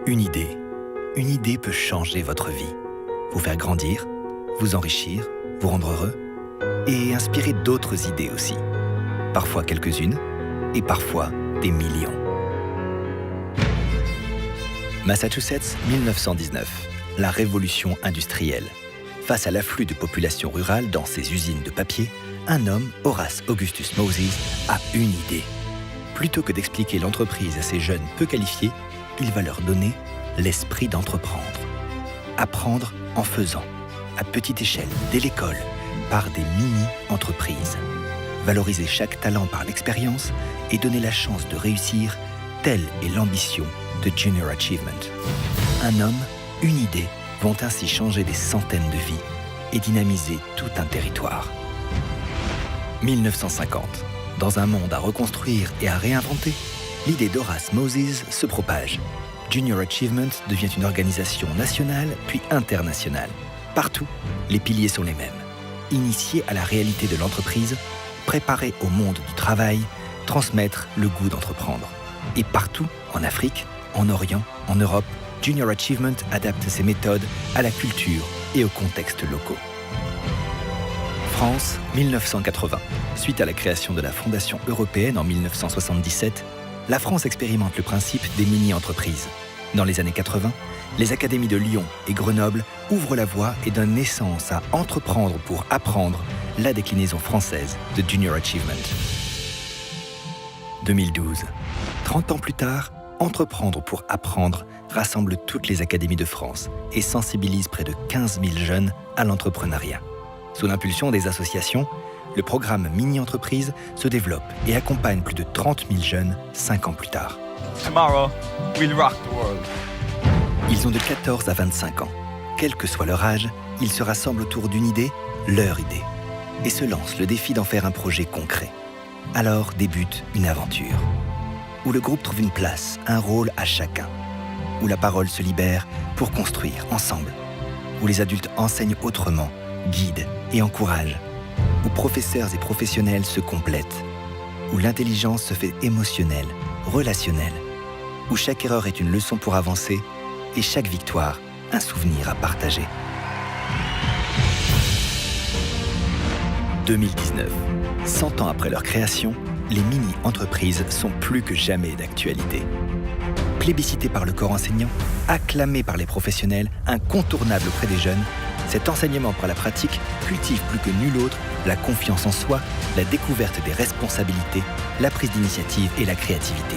Une idée peut changer votre vie, vous faire grandir, vous enrichir, vous rendre heureux et inspirer d'autres idées aussi. Parfois quelques-unes et parfois des millions. Massachusetts, 1919, la révolution industrielle. Face à l'afflux de population rurale dans ses usines de papier, un homme, Horace Augustus Moses, a une idée. Plutôt que d'expliquer l'entreprise à ces jeunes peu qualifiés, il va leur donner l'esprit d'entreprendre. Apprendre en faisant, à petite échelle, dès l'école, par des mini-entreprises. Valoriser chaque talent par l'expérience et donner la chance de réussir, telle est l'ambition de Junior Achievement. Un homme, une idée vont ainsi changer des centaines de vies et dynamiser tout un territoire. 1950. Dans un monde à reconstruire et à réinventer, l'idée d'Horace Moses se propage. Junior Achievement devient une organisation nationale puis internationale. Partout, les piliers sont les mêmes. Initier à la réalité de l'entreprise, préparer au monde du travail, transmettre le goût d'entreprendre. Et partout, en Afrique, en Orient, en Europe, Junior Achievement adapte ses méthodes à la culture et aux contextes locaux. France, 1980. Suite à la création de la Fondation européenne en 1977, la France expérimente le principe des mini-entreprises. Dans les années 80, les académies de Lyon et Grenoble ouvrent la voie et donnent naissance à Entreprendre pour apprendre, la déclinaison française de Junior Achievement. 2012. 30 ans plus tard, Entreprendre pour apprendre rassemble toutes les académies de France et sensibilise près de 15 000 jeunes à l'entrepreneuriat. Sous l'impulsion des associations, le programme Mini-Entreprise se développe et accompagne plus de 30 000 jeunes 5 ans plus tard. Tomorrow, we'll rock the world. Ils ont de 14 à 25 ans. Quel que soit leur âge, ils se rassemblent autour d'une idée, leur idée, et se lancent le défi d'en faire un projet concret. Alors débute une aventure, où le groupe trouve une place, un rôle à chacun, où la parole se libère pour construire ensemble, où les adultes enseignent autrement, guident et encouragent, où professeurs et professionnels se complètent, où l'intelligence se fait émotionnelle, relationnelle, où chaque erreur est une leçon pour avancer et chaque victoire un souvenir à partager. 2019. 100 ans après leur création, les mini-entreprises sont plus que jamais d'actualité. Plébiscitées par le corps enseignant, acclamées par les professionnels, incontournables auprès des jeunes, cet enseignement par la pratique cultive plus que nul autre la confiance en soi, la découverte des responsabilités, la prise d'initiative et la créativité.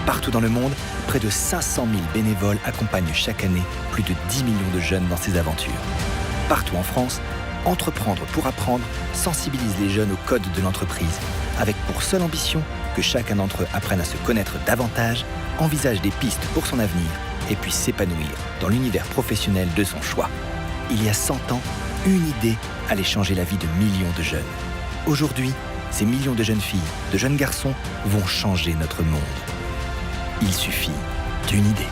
Partout dans le monde, près de 500 000 bénévoles accompagnent chaque année plus de 10 millions de jeunes dans ces aventures. Partout en France, Entreprendre pour apprendre sensibilise les jeunes au code de l'entreprise, avec pour seule ambition que chacun d'entre eux apprenne à se connaître davantage, envisage des pistes pour son avenir et puisse s'épanouir dans l'univers professionnel de son choix. Il y a 100 ans, une idée allait changer la vie de millions de jeunes. Aujourd'hui, ces millions de jeunes filles, de jeunes garçons vont changer notre monde. Il suffit d'une idée.